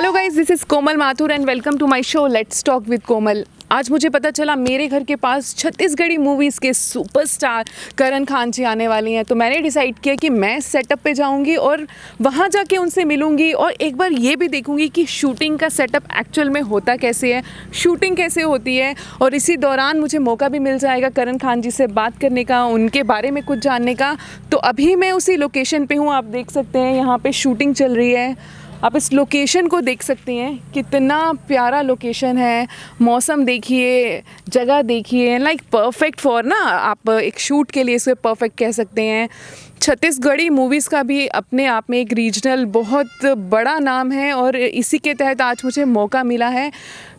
Hello guys, this is Komal Mathur and welcome to my show let's talk with Komal. आज मुझे पता चला मेरे घर के पास छत्तीसगढ़ी मूवीज़ के सुपरस्टार करण खान जी आने वाली हैं, तो मैंने डिसाइड किया कि मैं सेटअप पे जाऊंगी और वहां जाके उनसे मिलूंगी और एक बार ये भी देखूंगी कि शूटिंग का सेटअप एक्चुअल में होता कैसे है, शूटिंग कैसे होती है। और इसी दौरान मुझे मौका भी मिल जाएगा करण खान जी से बात करने का, उनके बारे में कुछ जानने का। तो अभी मैं उसी लोकेशन पे हूँ, आप देख सकते हैं यहाँ पे शूटिंग चल रही है। आप इस लोकेशन को देख सकते हैं, कितना प्यारा लोकेशन है। मौसम देखिए, जगह देखिए, लाइक परफेक्ट फॉर ना, आप एक शूट के लिए इसे परफेक्ट कह सकते हैं। छत्तीसगढ़ी मूवीज़ का भी अपने आप में एक रीजनल बहुत बड़ा नाम है और इसी के तहत आज मुझे मौका मिला है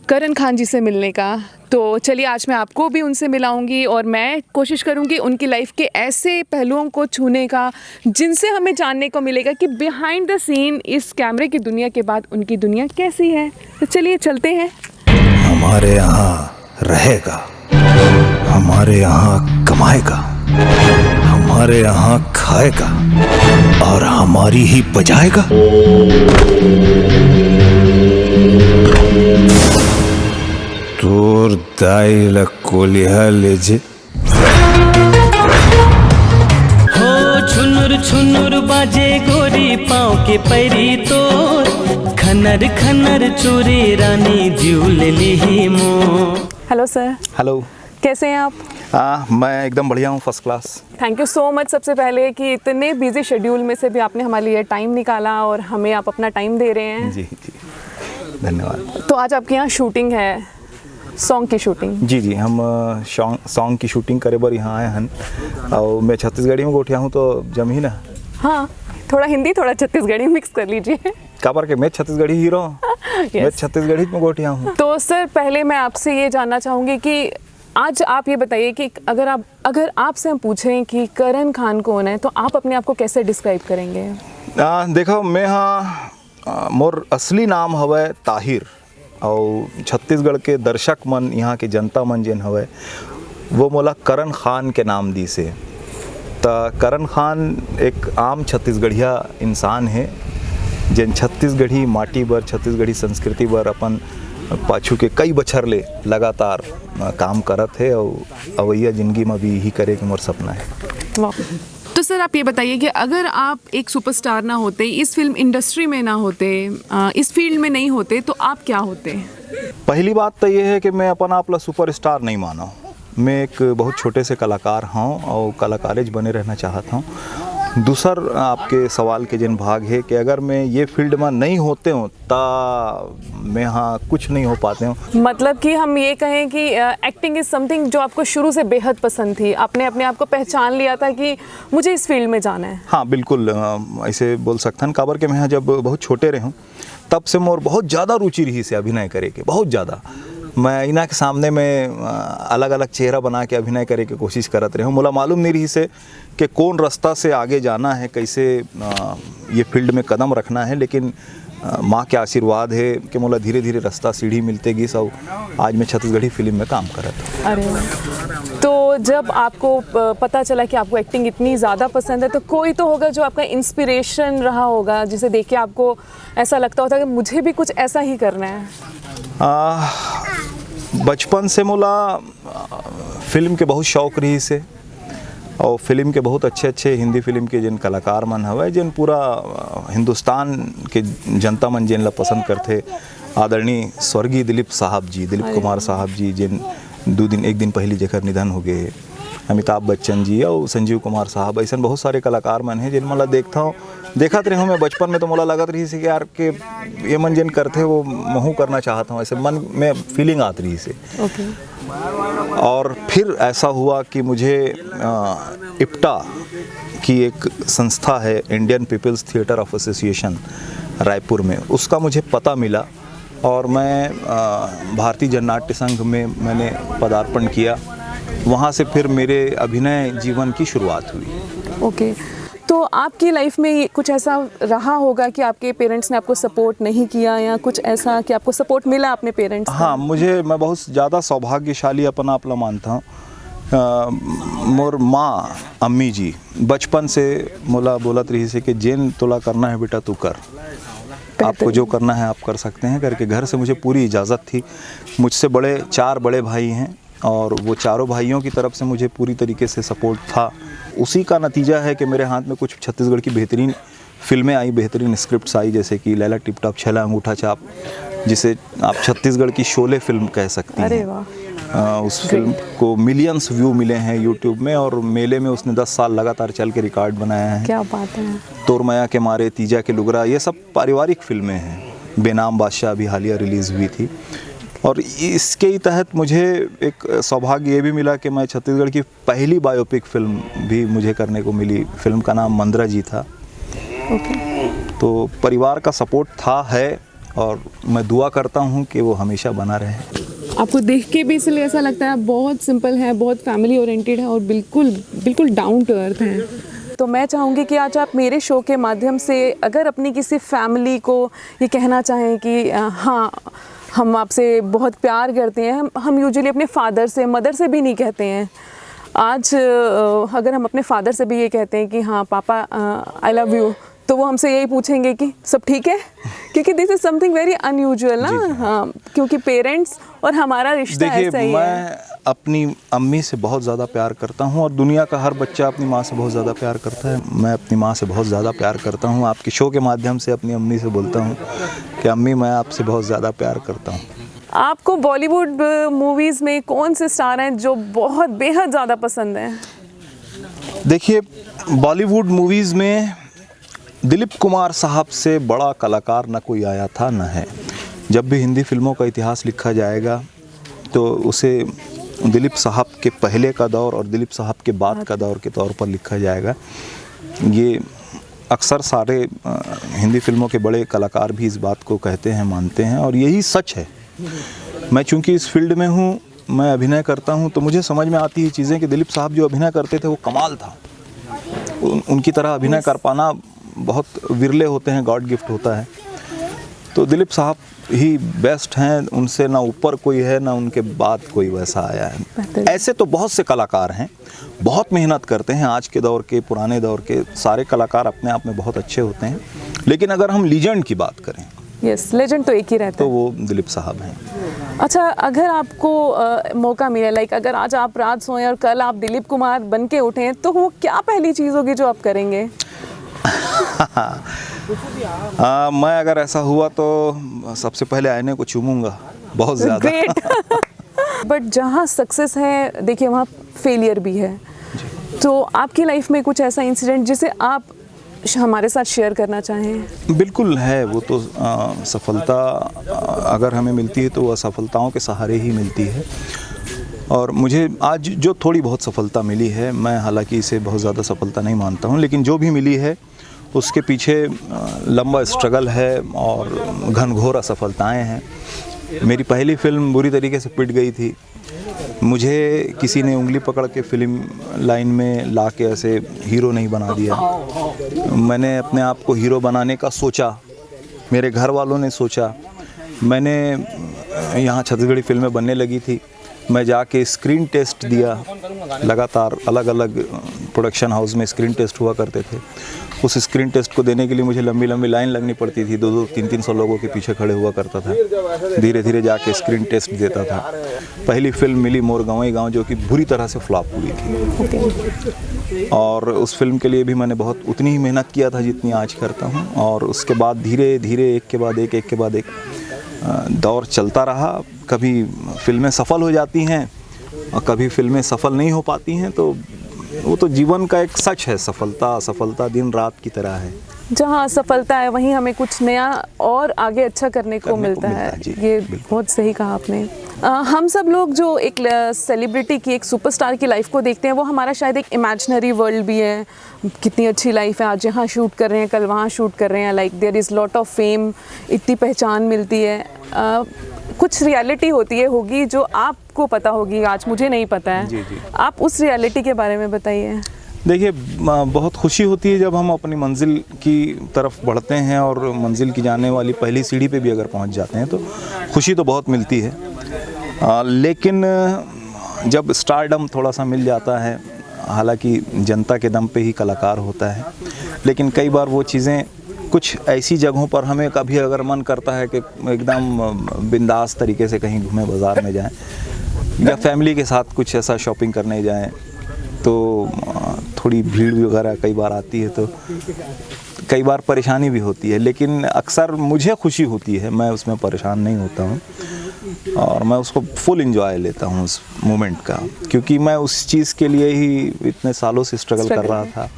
करण खान जी से मिलने का। तो चलिए आज मैं आपको भी उनसे मिलाऊंगी और मैं कोशिश करूंगी उनकी लाइफ के ऐसे पहलुओं को छूने का जिनसे हमें जानने को मिलेगा कि बिहाइंड द सीन इस कैमरे की दुनिया के बाद उनकी दुनिया कैसी है। तो चलिए चलते हैं। हमारे यहाँ रहेगा, हमारे यहाँ कमाएगा, हमारे यहाँ खाएगा और हमारी ही बजाएगा। तोर दाई लकोलिया लेजे हो छुनुर छुनुर बाजे गोरी पाँव के पैरी तोर खनर खनर चोरे रानी जीव ली मो। Hello sir. हेलो, कैसे हैं आप? मैं एकदम बढ़िया हूँ, first class. Thank you so much सबसे पहले कि इतने बिजी शेड्यूल में से भी आपने हमारे लिए टाइम निकाला और हमें आप अपना टाइम दे रहे हैं। जी जी, धन्यवाद। तो आज आपके यहाँ शूटिंग है, सॉन्ग की शूटिंग? जी जी, हम सॉन्ग की शूटिंग करे बर यहाँ आए हैं और मैं छत्तीसगढ़ी में गोठिया हूँ तो जमी ना। हाँ, थोड़ा हिंदी थोड़ा छत्तीसगढ़ी मिक्स कर लीजिए। काबर के मैं छत्तीसगढ़ी हीरो मैं छत्तीसगढ़ी में गोठिया हूँ। तो सर पहले मैं आपसे ये जानना चाहूँगी कि आज आप ये बताइए कि अगर आपसे हम पूछें कि करण खान कौन है तो आप अपने आप को कैसे डिस्क्राइब करेंगे? देखो, मैं हाँ मोर असली नाम हवे ताहिर और छत्तीसगढ़ के दर्शक मन, यहाँ के जनता मन जिन हवे वो मोला करण खान के नाम दी से। तो करण खान एक आम छत्तीसगढ़िया इंसान है जिन छत्तीसगढ़ी माटी बर, छत्तीसगढ़ी संस्कृति बर अपन पाछू के कई बछर ले लगातार काम करत है और अवैया जिंदगी में भी यही करे के मोर सपना है। तो सर आप ये बताइए कि अगर आप एक सुपरस्टार ना होते, इस फिल्म इंडस्ट्री में ना होते, इस फील्ड में नहीं होते तो आप क्या होते? पहली बात तो ये है कि मैं अपन आप ला सुपरस्टार नहीं माना हूँ। मैं एक बहुत छोटे से कलाकार हूँ और कलाकारेज बने रहना चाहता हूँ। दूसर आपके सवाल के जिन भाग है कि अगर मैं ये फील्ड में नहीं होते हूँ तो मैं हाँ कुछ नहीं हो पाते हूँ। मतलब कि हम ये कहें कि एक्टिंग इज़ समथिंग जो आपको शुरू से बेहद पसंद थी, आपने अपने आप को पहचान लिया था कि मुझे इस फील्ड में जाना है। हाँ बिल्कुल, ऐसे बोल सकते हैं। काबर के मैं जब बहुत छोटे रहे हूँ तब से मोर बहुत ज़्यादा रुचि रही से अभिनय करे के, बहुत ज़्यादा। मैं इना के सामने में अलग अलग चेहरा बना के अभिनय करे के कोशिश करत रहे हूँ। मोला मालूम नहीं रही से कि कौन रास्ता से आगे जाना है, कैसे ये फील्ड में कदम रखना है, लेकिन माँ के आशीर्वाद है कि मोला धीरे धीरे रास्ता सीढ़ी मिलते गई सब आज मैं छत्तीसगढ़ी फिल्म में काम करत हूँ। अरे, तो जब आपको पता चला कि आपको एक्टिंग इतनी ज़्यादा पसंद है तो कोई तो होगा जो आपका इंस्पिरेशन रहा होगा, जिसे देख के आपको ऐसा लगता होता कि मुझे भी कुछ ऐसा ही करना है। बचपन से मोला फिल्म के बहुत शौक रही से और फिल्म के बहुत अच्छे अच्छे हिंदी फिल्म के जिन कलाकार मन हवे, जिन पूरा हिंदुस्तान के जनता मन जिन ला पसंद करते, आदरणीय स्वर्गीय दिलीप कुमार साहब जी, जिन एक दिन पहले जेकर निधन हो गए, अमिताभ बच्चन जी और संजीव कुमार साहब, ऐसे बहुत सारे कलाकार मन हैं जिन मोला देखत रहे हूँ मैं बचपन में। तो मोला लगत रही से कि यार के ये मन जिन करते वो महू करना चाहता हूँ, ऐसे मन में फीलिंग आती रही से। और फिर ऐसा हुआ कि मुझे इप्टा की एक संस्था है, Indian People's Theatre of Association Raipur में, उसका मुझे पता मिला और मैं भारतीय जननाट्य संघ में मैंने पदार्पण किया। वहाँ से फिर मेरे अभिनय जीवन की शुरुआत हुई। ओके, तो आपकी लाइफ में कुछ ऐसा रहा होगा कि आपके पेरेंट्स ने आपको सपोर्ट नहीं किया या कुछ ऐसा कि आपको सपोर्ट मिला अपने पेरेंट्स से? हाँ, मैं बहुत ज़्यादा सौभाग्यशाली अपना आप ला मानता हूँ। मोर माँ अम्मी जी बचपन से मोला बोलत रही से कि जेन तोला करना है बेटा तू कर। आपको जो करना है आप कर सकते हैं करके घर से मुझे पूरी इजाज़त थी। मुझसे बड़े 4 बड़े भाई हैं और वो चारों भाइयों की तरफ से मुझे पूरी तरीके से सपोर्ट था। उसी का नतीजा है कि मेरे हाथ में कुछ छत्तीसगढ़ की बेहतरीन फिल्में आई, बेहतरीन स्क्रिप्ट्स आई, जैसे कि लैला टिप टॉप, छैला अंगूठा छाप, जिसे आप छत्तीसगढ़ की शोले फिल्म कह सकती अरे हैं। वाह, उस फिल्म को मिलियंस व्यू मिले हैं यूट्यूब में और मेले में उसने 10 साल लगातार चल के रिकॉर्ड बनाया है। क्या बात है। तोरमया के मारे, तीजा के लुगरा, ये सब पारिवारिक फिल्में हैं। बेनाम बादशाह अभी हालिया रिलीज़ हुई थी और इसके ही तहत मुझे एक सौभाग्य ये भी मिला कि मैं छत्तीसगढ़ की पहली बायोपिक फिल्म भी मुझे करने को मिली। फिल्म का नाम मंद्रा जी था। तो परिवार का सपोर्ट था, है और मैं दुआ करता हूँ कि वो हमेशा बना रहे। आपको देख के भी इसलिए ऐसा लगता है आप बहुत सिंपल है, बहुत फैमिली ओरिएंटेड है और बिल्कुल डाउन टू अर्थ हैं। तो मैं चाहूँगी कि आज आप मेरे शो के माध्यम से अगर अपनी किसी फैमिली को ये कहना चाहें कि हाँ, हम आपसे बहुत प्यार करते हैं। हम यूजुअली अपने फादर से, मदर से भी नहीं कहते हैं। आज अगर हम अपने फादर से भी ये कहते हैं कि हाँ पापा आई लव यू, तो वो हमसे यही पूछेंगे कि सब ठीक है, क्योंकि this is something very unusual ना। हाँ, क्योंकि पेरेंट्स और हमारा रिश्ता ऐसा ही है। मैं अपनी अम्मी से बहुत ज़्यादा प्यार करता हूँ और दुनिया का हर बच्चा अपनी माँ से बहुत ज़्यादा प्यार करता है। मैं अपनी माँ से बहुत ज़्यादा प्यार करता हूँ। आपके शो के माध्यम से अपनी अम्मी से बोलता हूँ कि अम्मी मैं आपसे बहुत ज़्यादा प्यार करता हूँ। आपको बॉलीवुड मूवीज़ में कौन से स्टार हैं जो बहुत बेहद ज़्यादा पसंद हैं? देखिए, बॉलीवुड मूवीज़ में दिलीप कुमार साहब से बड़ा कलाकार न कोई आया था न है। जब भी हिंदी फिल्मों का इतिहास लिखा जाएगा तो उसे दिलीप साहब के पहले का दौर और दिलीप साहब के बाद का दौर के तौर पर लिखा जाएगा। ये अक्सर सारे हिंदी फिल्मों के बड़े कलाकार भी इस बात को कहते हैं, मानते हैं और यही सच है। मैं चूँकि इस फील्ड में हूँ, मैं अभिनय करता हूँ, तो मुझे समझ में आती है चीज़ें कि दिलीप साहब जो अभिनय करते थे वो कमाल था। उनकी तरह अभिनय कर पाना बहुत विरले होते हैं, गॉड गिफ्ट होता है। तो दिलीप साहब ही बेस्ट हैं, उनसे ना ऊपर कोई है ना उनके बाद कोई वैसा आया है। ऐसे तो बहुत से कलाकार हैं, बहुत मेहनत करते हैं। आज के दौर के, पुराने दौर के सारे कलाकार अपने आप में बहुत अच्छे होते हैं, लेकिन अगर हम लीजेंड की बात करें, यस, लेजेंड तो एक ही रहता तो है, वो दिलीप साहब हैं। अच्छा, अगर आपको मौका मिले, लाइक अगर आज आप रात सोएं और कल आप दिलीप कुमार बन के उठें, तो वो क्या पहली चीज़ होगी जो आप करेंगे? मैं अगर ऐसा हुआ तो सबसे पहले आईने को चूमूंगा बहुत ज़्यादा। ग्रेट। बट जहाँ सक्सेस है, देखिए वहाँ फेलियर भी है। तो आपकी लाइफ में कुछ ऐसा इंसिडेंट जिसे आप हमारे साथ शेयर करना चाहें? बिल्कुल है। वो तो सफलता अगर हमें मिलती है तो वो असफलताओं के सहारे ही मिलती है। और मुझे आज जो थोड़ी बहुत सफलता मिली है, मैं हालांकि इसे बहुत ज़्यादा सफलता नहीं मानता हूँ, लेकिन जो भी मिली है उसके पीछे लंबा स्ट्रगल है और घनघोर असफलताएँ हैं। मेरी पहली फिल्म बुरी तरीके से पिट गई थी। मुझे किसी ने उंगली पकड़ के फिल्म लाइन में ला के ऐसे हीरो नहीं बना दिया। मैंने अपने आप को हीरो बनाने का सोचा, मेरे घर वालों ने सोचा। मैंने यहाँ छत्तीसगढ़ी फिल्में बनने लगी थी, मैं जाके स्क्रीन टेस्ट दिया। लगातार अलग अलग प्रोडक्शन हाउस में स्क्रीन टेस्ट हुआ करते थे। उस स्क्रीन टेस्ट को देने के लिए मुझे लंबी लंबी लाइन लगनी पड़ती थी। 200 300 लोगों के पीछे खड़े हुआ करता था। धीरे धीरे जाके स्क्रीन टेस्ट देता था। पहली फिल्म मिली मोर गाँव गाँव, जो कि बुरी तरह से फ्लॉप हुई थी। और उस फिल्म के लिए भी मैंने बहुत उतनी ही मेहनत किया था जितनी आज करता हूँ। और उसके बाद धीरे धीरे एक के बाद एक दौर चलता रहा। कभी फिल्में सफल हो जाती हैं और कभी फिल्में सफल नहीं हो पाती हैं। तो वो तो जीवन का एक सच है। सफलता दिन रात की तरह है। जहाँ सफलता है वहीं हमें कुछ नया और आगे अच्छा करने को मिलता है। ये बहुत सही कहा आपने। हम सब लोग जो एक सेलिब्रिटी की, एक सुपरस्टार की लाइफ को देखते हैं, वो हमारा शायद एक इमेजिनरी वर्ल्ड भी है। कितनी अच्छी लाइफ है, आज यहाँ शूट कर रहे हैं, कल वहाँ शूट कर रहे हैं, like there is lot of fame, इतनी पहचान मिलती है। कुछ रियलिटी होगी जो आपको पता होगी, आज मुझे नहीं पता है। जी। आप उस रियलिटी के बारे में बताइए। देखिए, बहुत खुशी होती है जब हम अपनी मंजिल की तरफ बढ़ते हैं और मंजिल की जाने वाली पहली सीढ़ी पे भी अगर पहुंच जाते हैं तो खुशी तो बहुत मिलती है। लेकिन जब स्टारडम थोड़ा सा मिल जाता है, हालांकि जनता के दम पे ही कलाकार होता है, लेकिन कई बार वो चीज़ें कुछ ऐसी जगहों पर हमें कभी अगर मन करता है कि एकदम बिंदास तरीके से कहीं घूमें, बाज़ार में जाएं या फैमिली के साथ कुछ ऐसा शॉपिंग करने जाएं, तो थोड़ी भीड़ वगैरह कई बार आती है, तो कई बार परेशानी भी होती है, लेकिन अक्सर मुझे खुशी होती है, मैं उसमें परेशान नहीं होता हूँ और मैं उसको फुल एंजॉय लेता हूँ उस मोमेंट का, क्योंकि मैं उस चीज़ के लिए ही इतने सालों से स्ट्रगल कर रहा था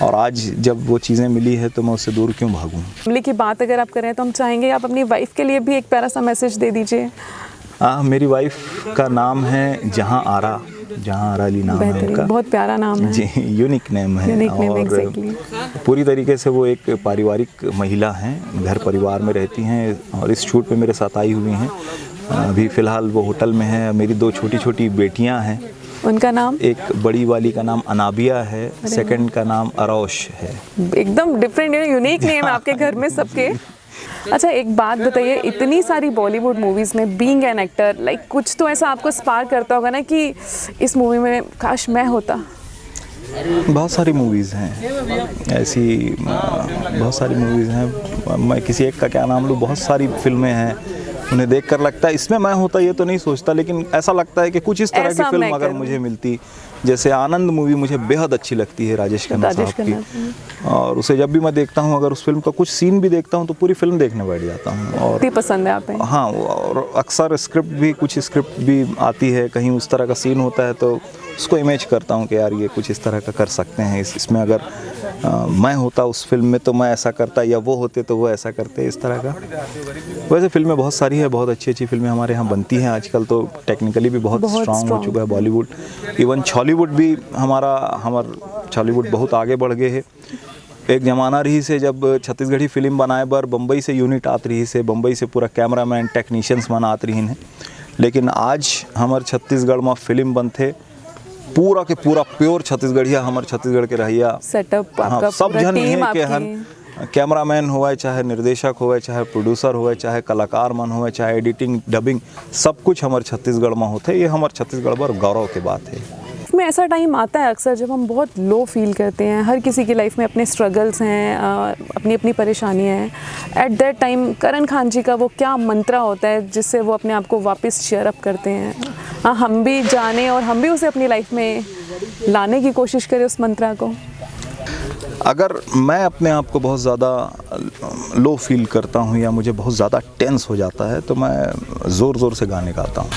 और आज जब वो चीज़ें मिली है तो मैं उससे दूर क्यों भागूं। फैमिली की बात अगर आप करें तो हम चाहेंगे आप अपनी वाइफ के लिए भी एक प्यारा सा मैसेज दे दीजिए। मेरी वाइफ का नाम है जहां आरा, जहां आरा अली नाम है उनका। बहुत प्यारा नाम है जी, यूनिक नेम है। और exactly. पूरी तरीके से वो एक पारिवारिक महिला हैं, घर परिवार में रहती हैं और इस शूट पे मेरे साथ आई हुई हैं। अभी फ़िलहाल वो होटल में है। मेरी 2 छोटी छोटी बेटियां हैं। उनका नाम? एक बड़ी वाली का नाम अनाबिया है, सेकंड का नाम अरोश है। एकदम डिफरेंट यूनिक नेम है आपके घर में सबके। अच्छा, एक बात बताइए, इतनी सारी बॉलीवुड मूवीज़ में बीइंग एन एक्टर, लाइक कुछ तो ऐसा आपको स्पार्क करता होगा ना कि इस मूवी में काश मैं होता? बहुत सारी मूवीज़ हैं ऐसी, बहुत सारी मूवीज़ हैं। मैं किसी एक का क्या नाम लूँ, बहुत सारी फिल्में हैं, उन्हें देखकर लगता है इसमें मैं होता ये तो नहीं सोचता, लेकिन ऐसा लगता है कि कुछ इस तरह की फिल्म अगर मुझे मिलती। जैसे आनंद मूवी मुझे बेहद अच्छी लगती है, राजेश खन्ना साहब की, और उसे जब भी मैं देखता हूँ, अगर उस फिल्म का कुछ सीन भी देखता हूँ तो पूरी फिल्म देखने बैठ जाता हूँ। और पसंद है आप? हाँ, और अक्सर कुछ स्क्रिप्ट भी आती है, कहीं उस तरह का सीन होता है तो उसको इमेज करता हूँ कि यार ये कुछ इस तरह का कर सकते हैं, इसमें अगर मैं होता उस फिल्म में तो मैं ऐसा करता, या वो होते तो वो ऐसा करते, इस तरह का। वैसे फिल्में बहुत सारी है, बहुत अच्छी अच्छी फिल्में हमारे यहाँ बनती हैं आजकल, तो टेक्निकली भी बहुत स्ट्रांग हो चुका है बॉलीवुड। इवन हॉलीवुड भी हमारा हॉलीवुड बहुत आगे बढ़ गए है। एक ज़माना रही से जब छत्तीसगढ़ी फिल्म बनाए बर बम्बई से यूनिट आत रही से, बम्बई से पूरा कैमरामैन टेक्नीशियंस मन आत रही हैं, लेकिन आज हमारे छत्तीसगढ़ में फिल्म बनते पूरा के पूरा प्योर छत्तीसगढ़िया, हमारे छत्तीसगढ़ के रहिया सेटअप, हाँ, सब जन है के हन, कैमरामैन हुआ, चाहे निर्देशक हुआ, चाहे प्रोड्यूसर हुआ, चाहे कलाकार मन हुआ, चाहे एडिटिंग डबिंग, सब कुछ हमारे छत्तीसगढ़ में होते। ये हमारे छत्तीसगढ़ पर गौरव की बात है। में ऐसा टाइम आता है अक्सर जब हम बहुत लो फील करते हैं। हर किसी की लाइफ में अपने स्ट्रगल्स हैं, अपनी अपनी परेशानियां हैं। एट दैट टाइम करण खान जी का वो क्या मंत्र होता है जिससे वो अपने आप को वापस चीयर अप करते हैं? हाँ, हम भी जाने और हम भी उसे अपनी लाइफ में लाने की कोशिश करें उस मंत्रा को। अगर मैं अपने आप को बहुत ज़्यादा लो फील करता हूँ या मुझे बहुत ज़्यादा टेंस हो जाता है तो मैं ज़ोर ज़ोर से गाने गाता हूँ,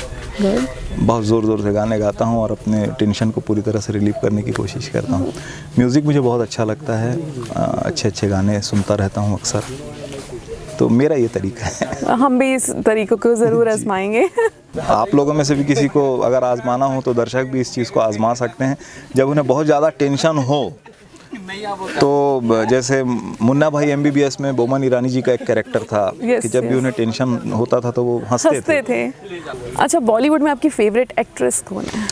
बहुत ज़ोर ज़ोर से गाने गाता हूँ और अपने टेंशन को पूरी तरह से रिलीव करने की कोशिश करता हूँ। म्यूज़िक मुझे बहुत अच्छा लगता है, अच्छे अच्छे गाने सुनता रहता हूँ अक्सर, तो मेरा ये तरीका है। हम भी इस तरीक़ों को ज़रूर आजमाएंगे। आप लोगों में से भी किसी को अगर आजमाना हो तो दर्शक भी इस चीज़ को आजमा सकते हैं। जब उन्हें बहुत ज़्यादा टेंशन हो तो जैसे मुन्ना भाई MBBS में बोमन ईरानी जी का एक कैरेक्टर था कि जब भी उन्हें टेंशन होता था तो वो हंसते थे। अच्छा, बॉलीवुड में आपकी फेवरेट एक्ट्रेस कौन है?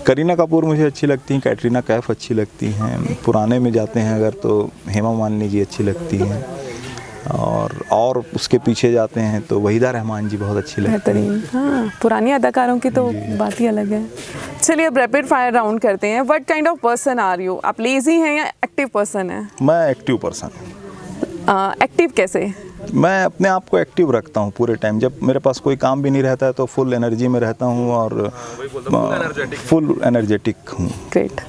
करीना कपूर मुझे अच्छी लगती हैं, कैटरीना कैफ अच्छी लगती हैं। पुराने में जाते हैं अगर तो हेमा मालिनी जी अच्छी लगती हैं, और उसके पीछे जाते हैं तो वहीदा रहमान जी बहुत अच्छी लगती हैं। हाँ, पुरानी अदाकारों की तो बात ही अलग है। चलिए अब रैपिड फायर राउंड करते हैं। What kind of person are you? आप लेजी हैं या एक्टिव पर्सन हैं? मैं एक्टिव पर्सन हूँ। एक्टिव कैसे? मैं अपने आप को एक्टिव रखता हूँ पूरे टाइम। जब मेरे पास कोई काम भी नहीं रहता है तो फुल एनर्जी में रहता हूँ और फुल एनर्जेटिक हूँ। ग्रेट।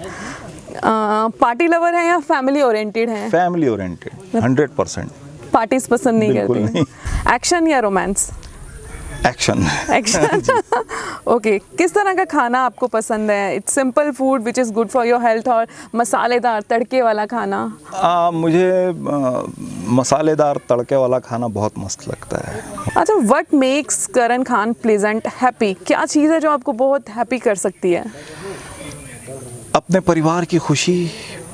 पार्टी लवर है या फैमिली ओरिएंटेड है? Family oriented 100%। पार्टीज पसंद नहीं करते? एक्शन या रोमांस? एक्शन। एक्शन। ओके, किस तरह का खाना आपको पसंद है? It's simple food which is good for your health और मसालेदार तड़के वाला खाना? मुझे मसालेदार तड़के वाला खाना बहुत मस्त लगता है। अच्छा, what makes Karan Khan pleasant happy? क्या चीज़ है जो आपको बहुत हैप्पी कर सकती है? अपने परिवार की खुशी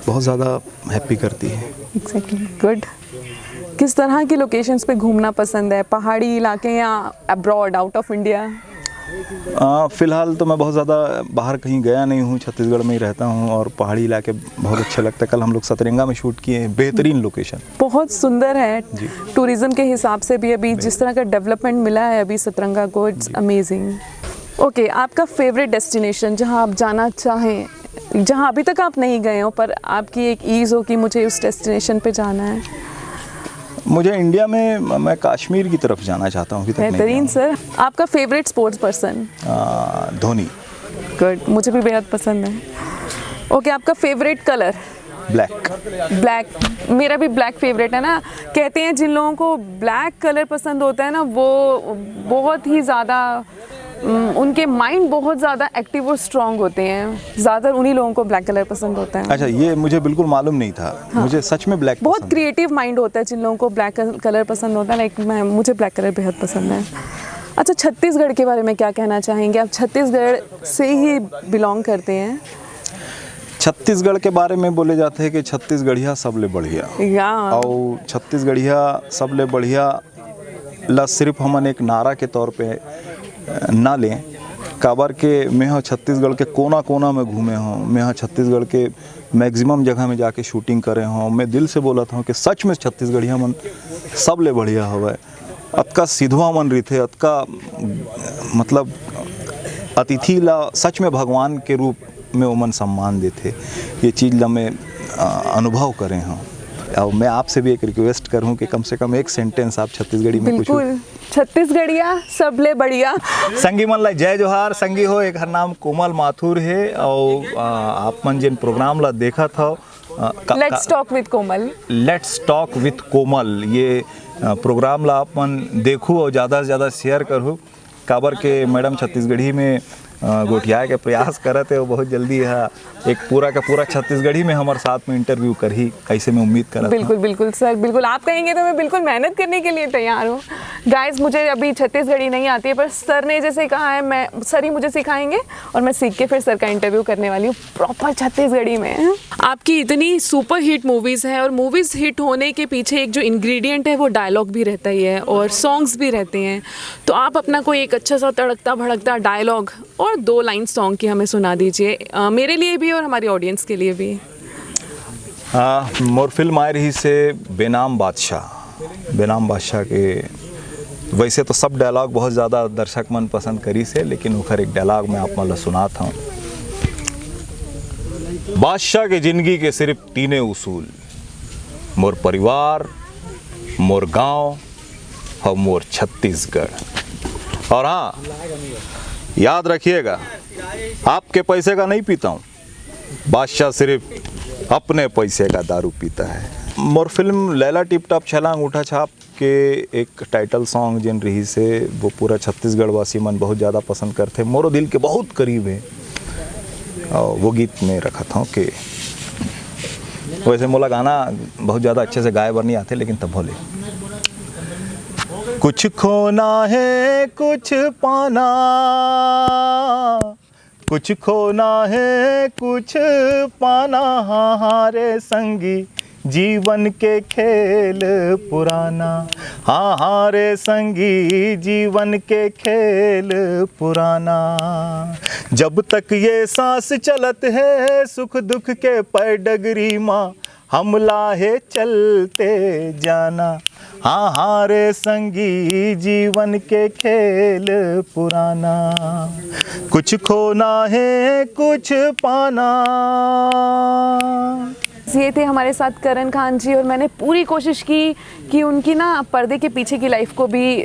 बहुत ज़्यादा हैप्पी करती है। Exactly, good. किस तरह की लोकेशंस पे घूमना पसंद है? पहाड़ी इलाके या अब्रॉड, आउट ऑफ इंडिया? फ़िलहाल तो मैं बहुत ज़्यादा बाहर कहीं गया नहीं हूँ, छत्तीसगढ़ में ही रहता हूँ और पहाड़ी इलाके बहुत अच्छा लगता है। कल हम लोग सतरंगा में शूट किए हैं, बेहतरीन लोकेशन, बहुत सुंदर है। टूरिज़्म के हिसाब से भी अभी जिस तरह का डेवलपमेंट मिला है अभी सतरंगा को, इट्स अमेजिंग। ओके, आपका फेवरेट डेस्टिनेशन जहाँ आप जाना चाहें, जहाँ अभी तक आप नहीं गए हो पर आपकी एक ईज़ हो कि मुझे उस डेस्टिनेशन पे जाना है? मुझे इंडिया में मैं कश्मीर की तरफ जाना चाहता हूँ, अभी तक नहीं बेहतरीन सर। आपका फेवरेट स्पोर्ट्स पर्सन? गया। धोनी। गुड, मुझे भी बेहद पसंद है। ओके, आपका फेवरेट कलर? ब्लैक। ब्लैक, मेरा भी ब्लैक फेवरेट है ना। कहते हैं जिन लोगों को ब्लैक कलर पसंद होता है ना, वो बहुत ही ज़्यादा उनके माइंड बहुत ज़्यादा एक्टिव और स्ट्रॉन्ग होते हैं। ज़्यादातर उन्हीं लोगों को ब्लैक कलर पसंद होता है। अच्छा, ये मुझे बिल्कुल मालूम नहीं था। हाँ। मुझे सच में ब्लैक बहुत पसंद क्रिएटिव माइंड होता है जिन लोगों को ब्लैक कलर पसंद होता है। लाइक मुझे ब्लैक कलर बेहद पसंद है। अच्छा, छत्तीसगढ़ के बारे में क्या कहना चाहेंगे? आप छत्तीसगढ़ से ही बिलोंग करते हैं। छत्तीसगढ़ के बारे में बोले जाते हैं कि छत्तीसगढ़िया सबले बढ़िया, या और छत्तीसगढ़िया सबले बढ़िया ला सिर्फ हमन एक नारा के तौर पे ना लें। काबर के मैं हाँ छत्तीसगढ़ के कोना कोना में घूमे हूँ, मैं हाँ छत्तीसगढ़ के मैक्सिमम जगह में जाके शूटिंग करे हूँ। मैं दिल से बोला था कि सच में छत्तीसगढ़िया मन सबले बढ़िया हवे। अतका सिधवा मन रही थे, अतका मतलब अतिथि ला सच में भगवान के रूप में ओमन सम्मान देते। ये चीज़ ला मैं अनुभव करे हूँ। और मैं आपसे भी एक रिक्वेस्ट करूँ कि कम से कम एक सेंटेंस आप छत्तीसगढ़ी में कुछ बिल्कुल। छत्तीसगढ़िया सबले बढ़िया। संगी मन ला जय जोहार। संगी हो, एक हर नाम कोमल माथुर है और आप मन जिन प्रोग्राम ला देखा था let's talk with Komal. Let's talk with Komal, ये प्रोग्राम ला आप मन देखूँ और ज़्यादा से ज़्यादा शेयर करूँ। काबर के मैडम छत्तीसगढ़ी में गोठिया के प्रयास करते हो, बहुत जल्दी है एक पूरा का पूरा छत्तीसगढ़ी में हमारे साथ में इंटरव्यू कर ही ऐसे में उम्मीद कर। बिल्कुल बिल्कुल सर, बिल्कुल आप कहेंगे तो मैं बिल्कुल मेहनत करने के लिए तैयार हूँ। गाइस, मुझे अभी छत्तीसगढ़ी नहीं आती है, पर सर ने जैसे कहा है मैं सर ही मुझे सिखाएंगे और मैं सीख के फिर सर का इंटरव्यू करने वाली हूँ प्रॉपर छत्तीसगढ़ी में। आपकी इतनी सुपर हिट मूवीज़ हैं और मूवीज़ हिट होने के पीछे एक जो इंग्रेडिएंट है वो डायलॉग भी रहता ही है और सॉन्ग्स भी रहते हैं। तो आप अपना कोई एक अच्छा सा तड़कता भड़कता डायलॉग और 2 लाइन सॉन्ग की हमें सुना दीजिए, मेरे लिए भी और हमारी ऑडियंस के लिए भी। मोर फिल्म आए रही से बेनाम बादशाह। बेनाम बादशाह के वैसे तो सब डायलॉग बहुत ज़्यादा दर्शक मन पसंद करी से, लेकिन उखर एक डायलॉग मैं आप मन सुना था। बादशाह के जिंदगी के सिर्फ 3 उसूल, मोर परिवार, मोर गांव और मोर छत्तीसगढ़। और हाँ, याद रखिएगा, आपके पैसे का नहीं पीता हूँ, बादशाह सिर्फ अपने पैसे का दारू पीता है। More film Laila tip top छला अंगूठा छाप के एक टाइटल सॉन्ग जिन रही से वो पूरा छत्तीसगढ़ वासी मन बहुत ज़्यादा पसंद करते, मोरो दिल के बहुत करीब है। और वो गीत में रखा था कि वैसे मोला गाना बहुत ज़्यादा अच्छे से गाए बर नहीं आते, लेकिन तब बोले कुछ खोना है कुछ पाना, कुछ खोना है कुछ पाना, हाँ रे संगी जीवन के खेल पुराना, हाँ रे संगी जीवन के खेल पुराना। जब तक ये सांस चलत है सुख दुख के पैडगरी माँ, हम लाहे चलते जाना, हाँ रे संगी जीवन के खेल पुराना। कुछ खोना है कुछ पाना। ये थे हमारे साथ करण खान जी और मैंने पूरी कोशिश की कि उनकी ना पर्दे के पीछे की लाइफ को भी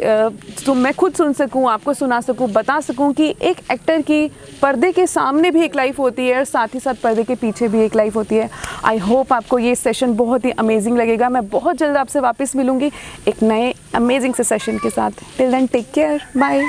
तो मैं खुद सुन सकूं, आपको सुना सकूं, बता सकूं कि एक एक्टर की पर्दे के सामने भी एक लाइफ होती है और साथ ही साथ पर्दे के पीछे भी एक लाइफ होती है। आई होप आपको ये सेशन बहुत ही अमेजिंग लगेगा। मैं बहुत जल्द आपसे वापस मिलूंगी एक नए अमेजिंग से सेशन के साथ। Till then take care, bye.